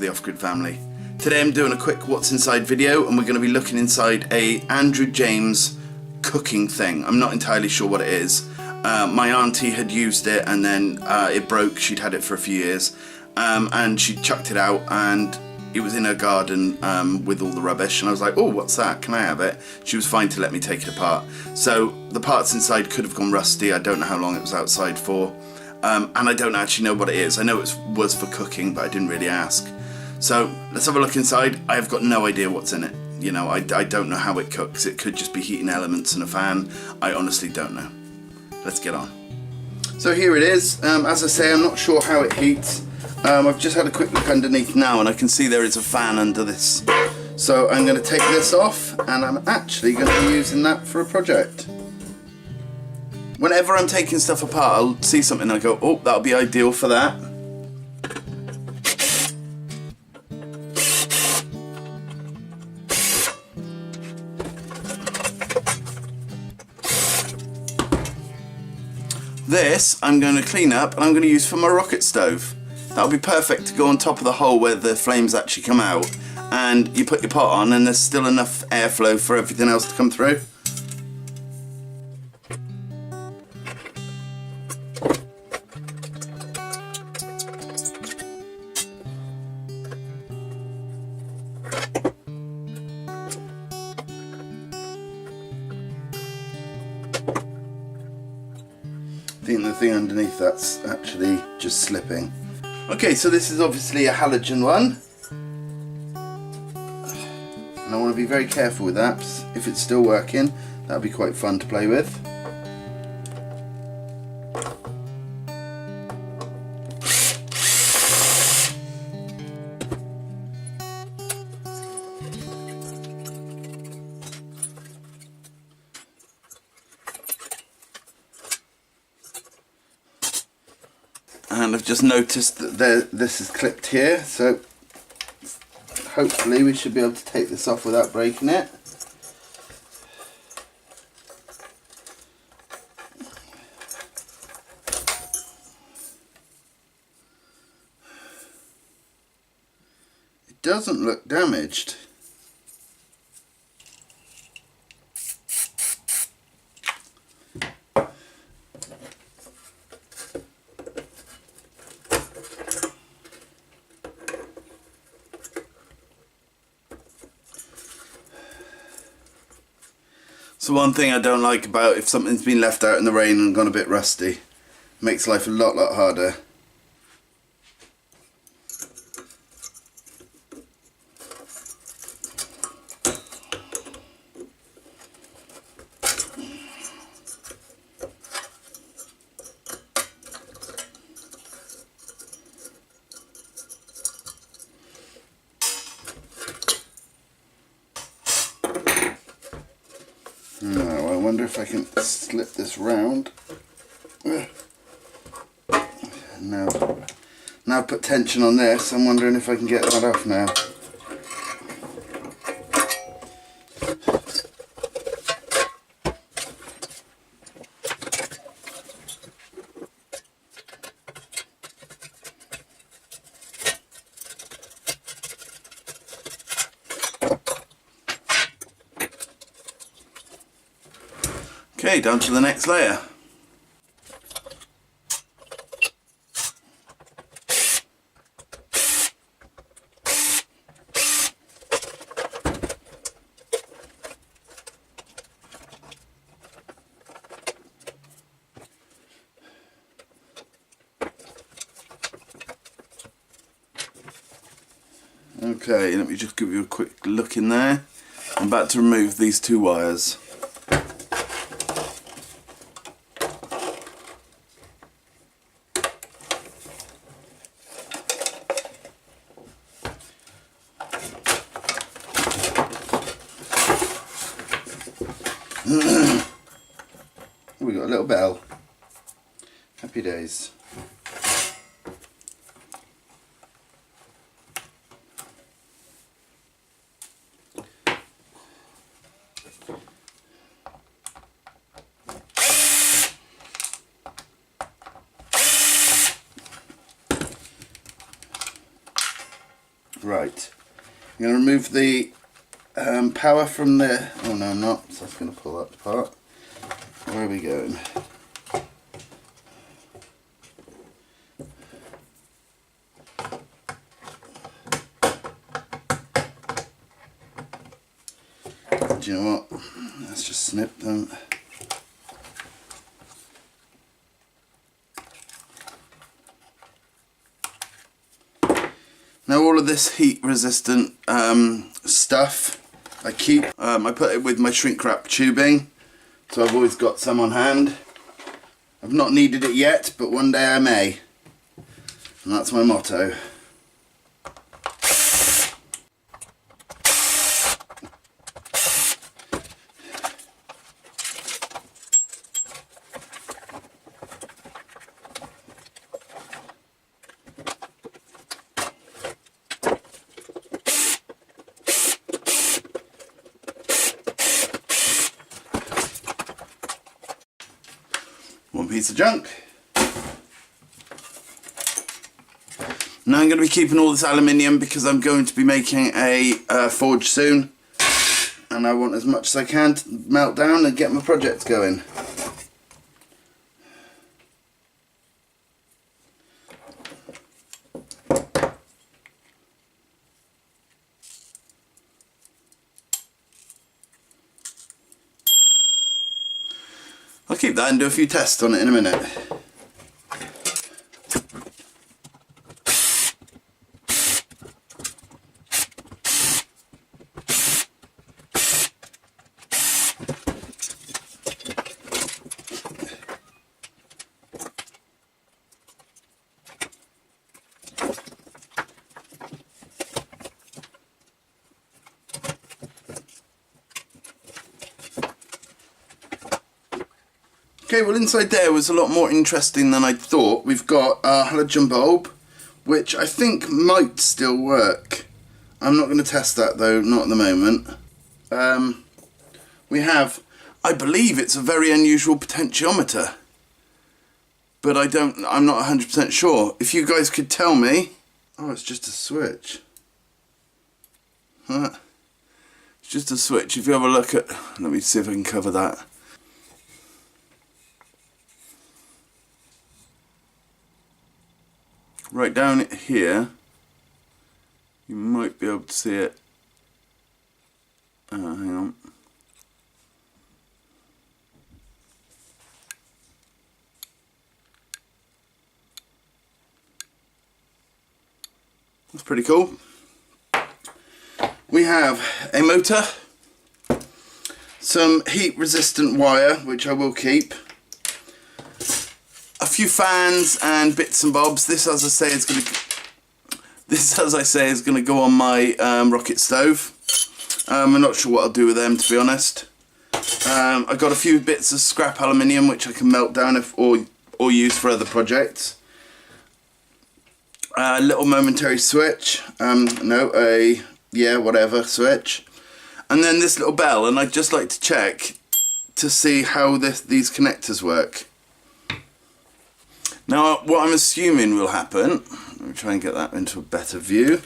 the Off-Grid family. Today I'm doing a quick what's inside video, and we're going to be looking inside a Andrew James cooking thing. I'm not entirely sure what it is. My auntie had used it and then it broke. She'd had it for a few years and she chucked it out, and it was in her garden with all the rubbish, and I was like, oh, what's that? Can I have it? She was fine to let me take it apart. So the parts inside could have gone rusty. I don't know how long it was outside for. And I don't actually know what it is. I know it was for cooking, but I didn't really ask. So let's have a look inside. I've got no idea what's in it. You know, I don't know how it cooks. It could just be heating elements and a fan. I honestly don't know. Let's get on. So here it is. As I say, I'm not sure how it heats. I've just had a quick look underneath now, and I can see there is a fan under this. So I'm going to take this off, and I'm actually going to be using that for a project. Whenever I'm taking stuff apart, I'll see something and I go, oh, that'll be ideal for that. This I'm going to clean up and I'm going to use for my rocket stove. That'll be perfect to go on top of the hole where the flames actually come out, and you put your pot on and there's still enough airflow for everything else to come through. I think the thing underneath that's actually just slipping. Okay, so this is obviously a halogen one, and I want to be very careful with that. If it's still working, that'll be quite fun to play with. And I've just noticed that this is clipped here, so hopefully we should be able to take this off without breaking it. It doesn't look damaged. So one thing I don't like about if something's been left out in the rain and gone a bit rusty, it makes life a lot harder. Now I wonder if I can slip this round. Now I've put tension on this. I'm wondering if I can get that off now. Okay, down to the next layer. Okay, let me just give you a quick look in there. I'm about to remove these two wires. We got a little bell. Happy days. Right, I'm going to remove the power from the... Oh no, I'm not, so that's going to pull that apart. Where are we going? Do you know what? Let's just snip them. Now all of this heat resistant stuff I keep, I put it with my shrink wrap tubing, so I've always got some on hand. I've not needed it yet, but one day I may, and that's my motto. One piece of junk. Now I'm going to be keeping all this aluminium because I'm going to be making a forge soon, and I want as much as I can to melt down and get my projects going. I'll keep that and do a few tests on it in a minute. Okay, well inside there was a lot more interesting than I thought. We've got a halogen bulb, which I think might still work. I'm not going to test that though, not at the moment. We have, I believe it's a very unusual potentiometer, but I'm not 100% sure. If you guys could tell me. Oh, it's just a switch. It's just a switch. If you have a look at, let me see if I can cover that. Right down here, you might be able to see it. Hang on. That's pretty cool. We have a motor, some heat resistant wire, which I will keep, a few fans and bits and bobs. This, as I say, is going to go on my rocket stove. I'm not sure what I'll do with them, to be honest. I've got a few bits of scrap aluminium which I can melt down or use for other projects. A little momentary switch, whatever switch, and then this little bell, and I'd just like to check to see how these connectors work. Now what I'm assuming will happen, let me try and get that into a better view.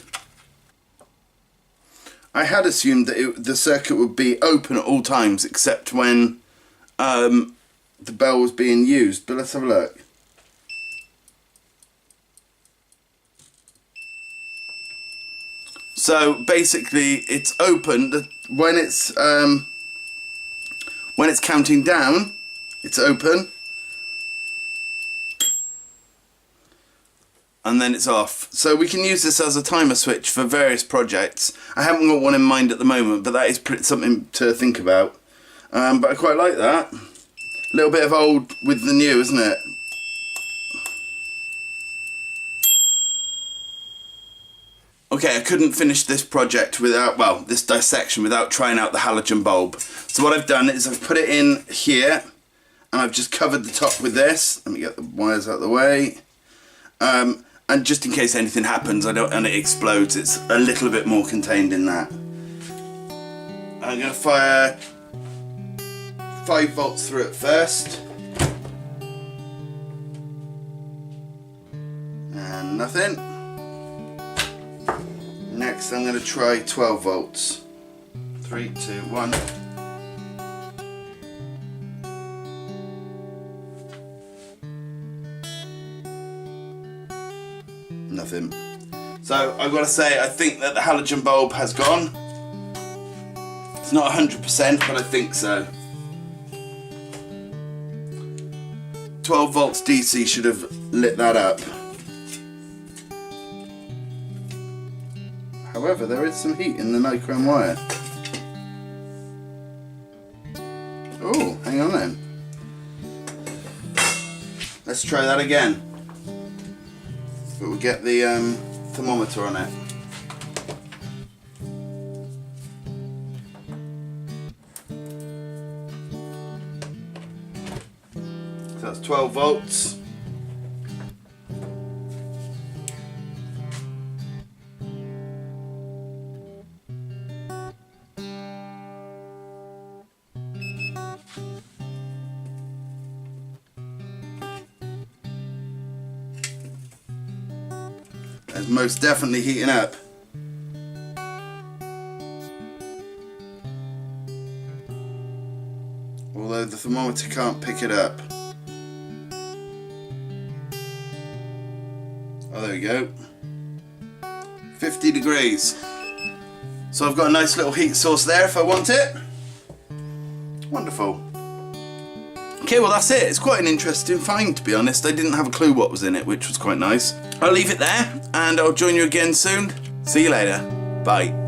I had assumed that the circuit would be open at all times except when the bell was being used, but let's have a look. So basically it's open when it's counting down, it's open, and then it's off. So we can use this as a timer switch for various projects. I haven't got one in mind at the moment, but that is something to think about. But I quite like that. A little bit of old with the new, isn't it? Okay, I couldn't finish this project without, well, this dissection without trying out the halogen bulb. So what I've done is I've put it in here, and I've just covered the top with this. Let me get the wires out of the way. And just in case anything happens and it explodes, it's a little bit more contained in that. I'm going to fire 5 volts through it first. And nothing. Next Next I'm going to try 12 volts. 3, 2, 1. Nothing. So I've got to say, I think that the halogen bulb has gone. It's not 100%, but I think so. 12 volts DC should have lit that up. However, there is some heat in the nichrome wire. Oh, hang on then. Let's try that again. But we'll get the thermometer on it. So that's 12 volts. It's most definitely heating up. Although the thermometer can't pick it up. Oh, there we go. 50 degrees. So I've got a nice little heat source there if I want it. Wonderful. Okay, well that's it. It's quite an interesting find, to be honest. I didn't have a clue what was in it, which was quite nice. I'll leave it there, and I'll join you again soon. See you later. Bye.